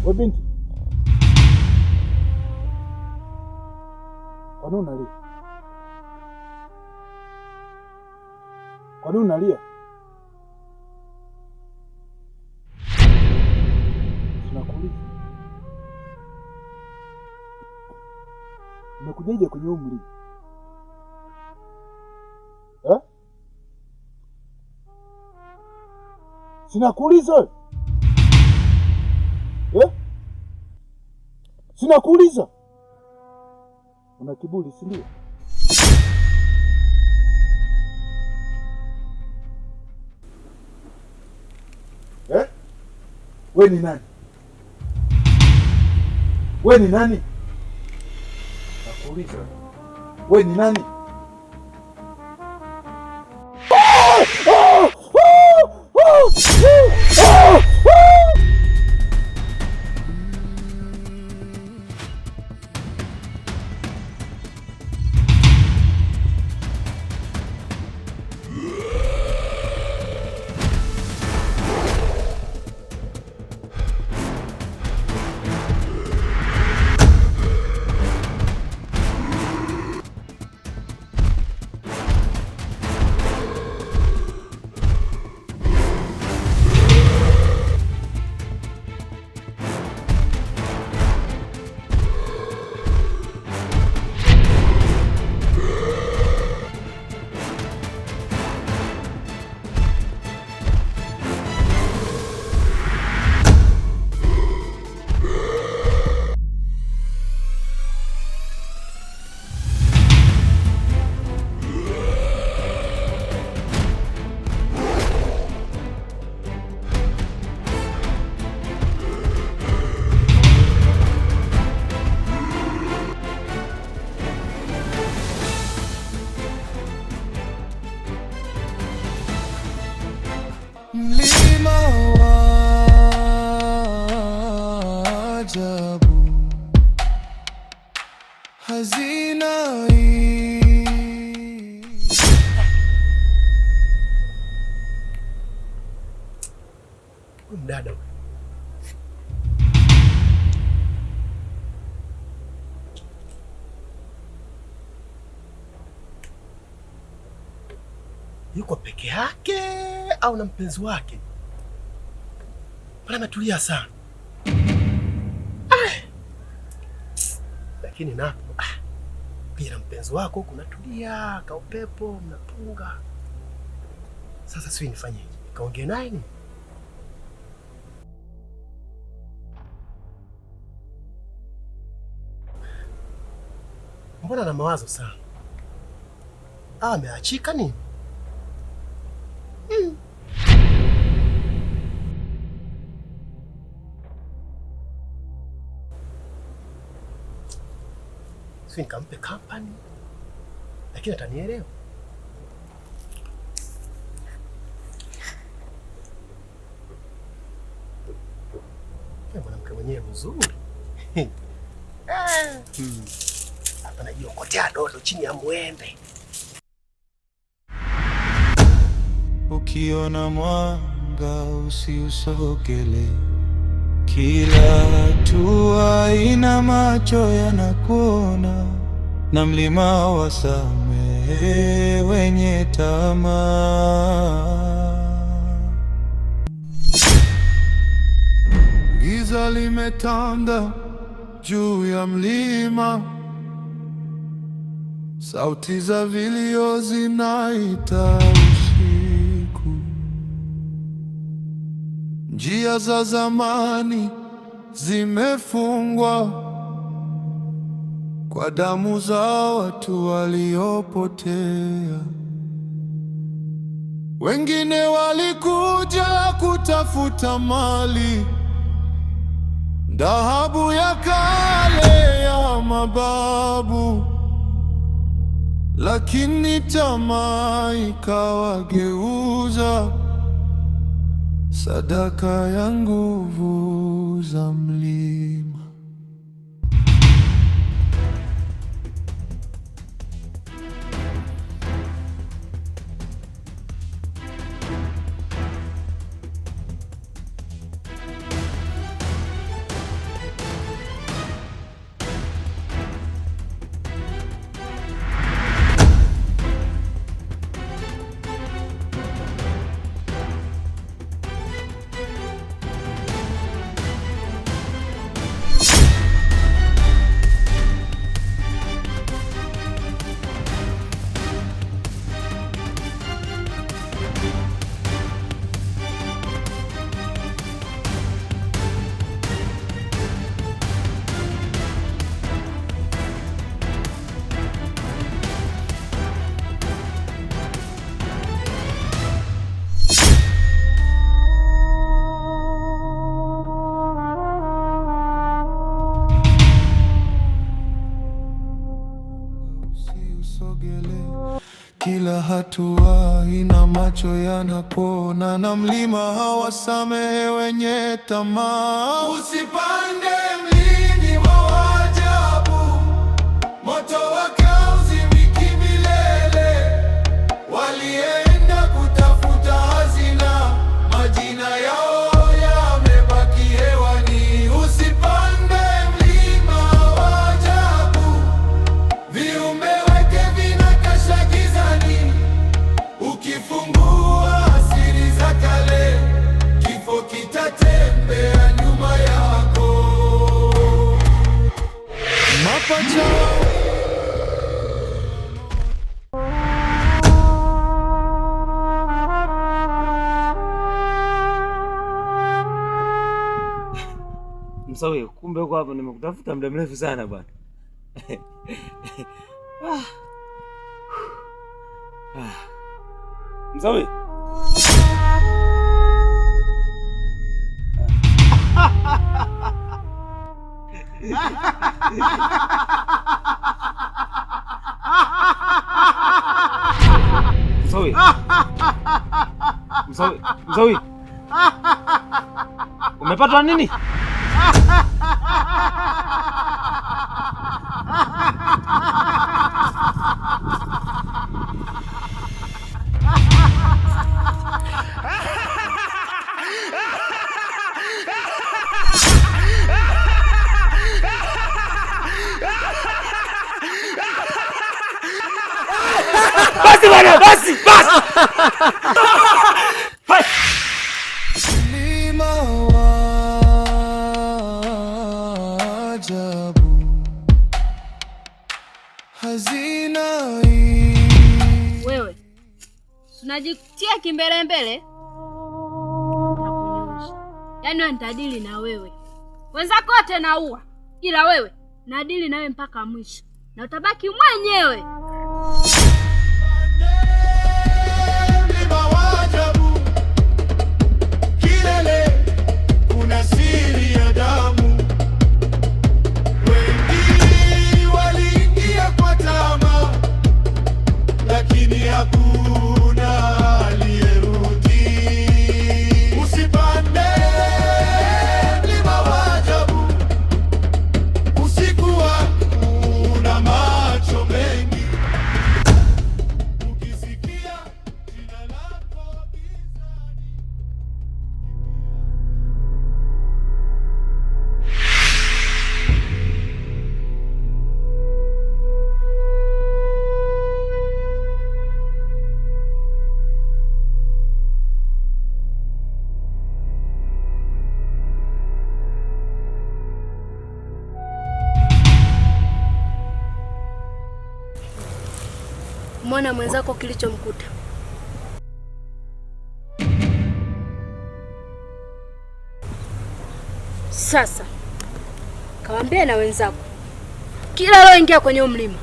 We binti, kwa nini unalia? Kwa nini unalia? Tunakuuliza. Umekujaje kwenye umri? Sinakuuliza. Sinakuuliza. Una kiburi, si ndio? Wewe ni nani? Wewe ni nani? Nakuuliza. Wewe ni nani? Mlima wa ajabu, hazina hii. Mdada yuko peke yake au na mpenzi wake? Mbona ametulia sana? Lakini napo pia na mpenzi wako kunatulia, ka upepo mnapunga. Sasa sio nifanyeje? Kaongee naye ni? Mbona na mawazo sana? Ameachika nini? Sio nikampe company, lakini atanielewa. Mwanamke mwenyewe mzuri. Hapa najiokotea dodo chini ya mwembe. Ukiona mwanga usiusogele, kila hatua ina macho yanakuona, na mlima wasamehe wenye tamaa. Giza limetanda juu ya mlima, sauti za vilio zinaita usiku. Njia za zamani zimefungwa kwa damu za watu waliopotea. Wengine walikuja kutafuta mali, dhahabu ya kale ya mababu, lakini tamaa ikawageuza sadaka ya nguvu za mlima. kila hatua ina macho yanapona, na mlima hawasamehe wenye tamaa. Usipande mlima wa ajabu, moto wake hauzimiki milele. Walienda kutafuta hazina, majina yao yamebaki hewani. Usipande mlima wa ajabu, viumbe wake vinakesha gizani. Ukifungua siri za kale, kifo kitatembea nyuma yako. Mapacha Msawi, kumbe uko hapa, nimekutafuta muda mrefu sana bwana. Msawi. Msawi. Msawi, Msawi. Umepata nini? Basi bwana, basi. mlima wa ajabu, hazina hii. Wewe unajitia kimbelembele, nakunyosha. Yaani wewe nitadili na wewe, wenzako wote naua, ila wewe nadili nawe mpaka mwisho, na utabaki mwenyewe. Mlima wa ajabu, kilele kuna siri ya damu. Wengi waliingia kwa tamaa, lakini hakuna aliyerudi. Usipande mlima wa ajabu, usiku una macho mengi. Ukisikia jina lako gizani. Mwana mwenzako kilichomkuta. Sasa kawaambie na wenzako, kila leo ingia kwenye mlima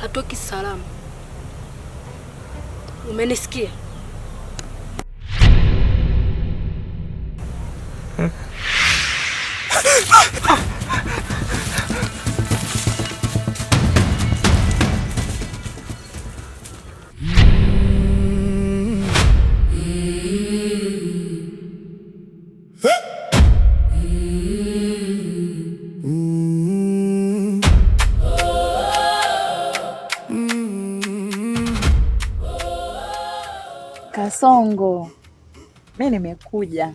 hatoki salama. Umenisikia? Kasongo, mimi nimekuja.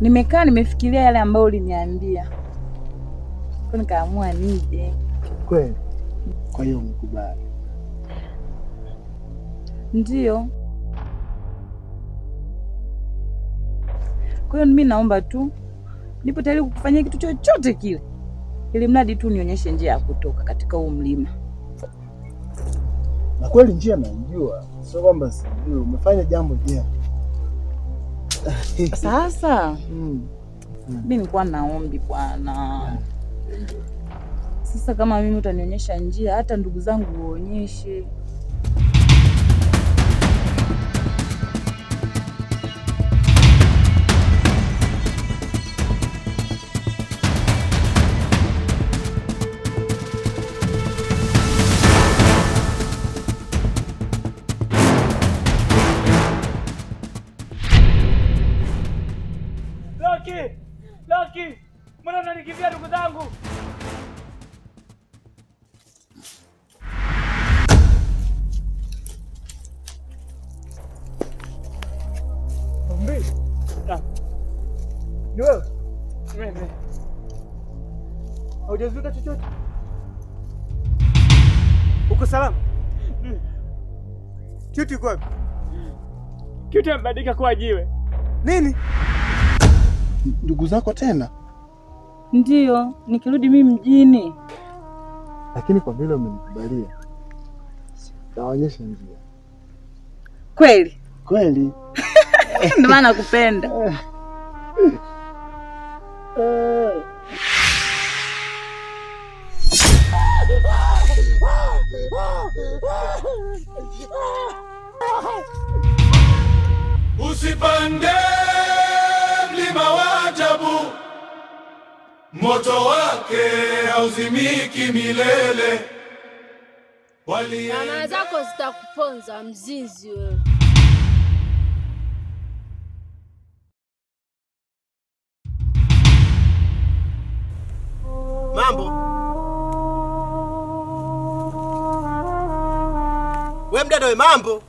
Nimekaa nimefikiria yale ambayo uliniambia, kwa nikaamua nije. Kweli? Kwa hiyo umekubali? Ndio. Kwa hiyo mimi naomba tu, nipo tayari kukufanyia kitu chochote kile, ili mradi tu nionyeshe njia ya kutoka katika huu mlima. Na kweli njia naijua, sio kwamba sijui. Umefanya jambo jema. Sasa mimi nilikuwa naombi bwana. Sasa kama mimi utanionyesha njia, hata ndugu zangu uonyeshe. Loki! Mbona unanikimbia ndugu zangu? Ni wewe? Mimi. Haujazuka chochote? Uko salama? Cutie uko wapi? Cutie amebadilika kuwa jiwe. Nini? Ndugu zako tena? Ndiyo, nikirudi mimi mjini. Lakini kwa vile umenikubalia, taonyesha njia. Kweli? Kweli. Ndio maana nakupenda. Usipande mlima wa ajabu, moto wake hauzimiki milele. Mama zako zitakuponza mzinzi wewe. Mambo. We mdada we, mambo.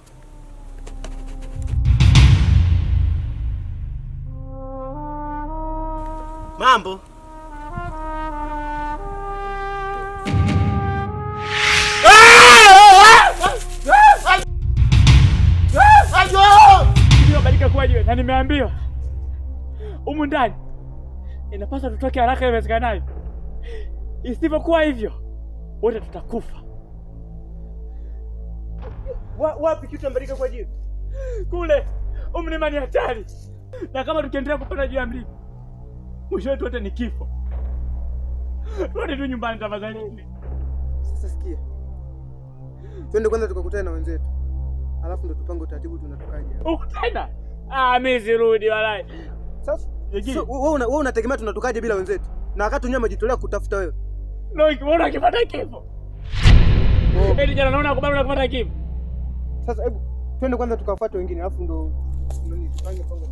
Mambo. Nimebadilika kuwa jiwe na nimeambiwa humu ndani inapaswa tutoke haraka iwezekanavyo. Isipokuwa hivyo wote tutakufa. Wapi Cutie amebadilika kuwa jiwe? Kule mlima ni hatari, na kama tukiendelea kupanda juu ya mlima mwisho wetu wote ni kifo. Rudi tu nyumbani tafadhali. Sasa sikia, twende kwanza tukakutane na wenzetu, alafu ndo tupange utaratibu tunatokaje. Huko tena? Mimi sirudi walai. Sasa wewe unategemea tunatokaje bila wenzetu? Na wakati wenyewe umejitolea kutafuta wewe. Mbona ukipata kifo? Eti jana naona kubali unapata kifo. Sasa hebu twende kwanza tukafuate wengine, alafu ndo tupange pango.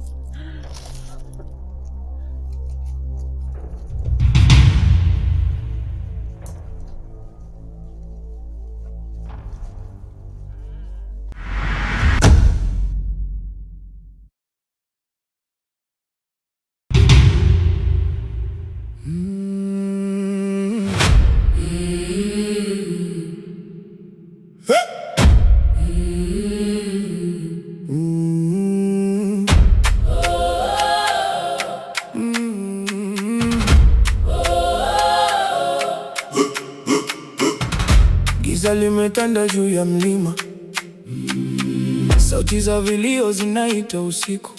Giza limetanda juu ya mlima, sauti za vilio zinaita usiku.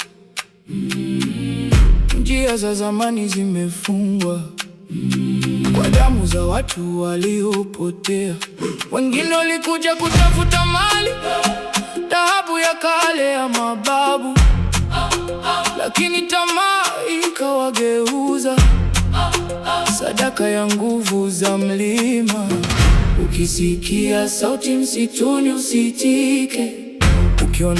Njia za zamani zimefungwa kwa damu za watu waliopotea. Wengine walikuja kutafuta mali, dhahabu ya kale ya mababu, lakini tamaa ikawageuza sadaka ya nguvu za mlima. Ukisikia sauti msituni usitike, ukiona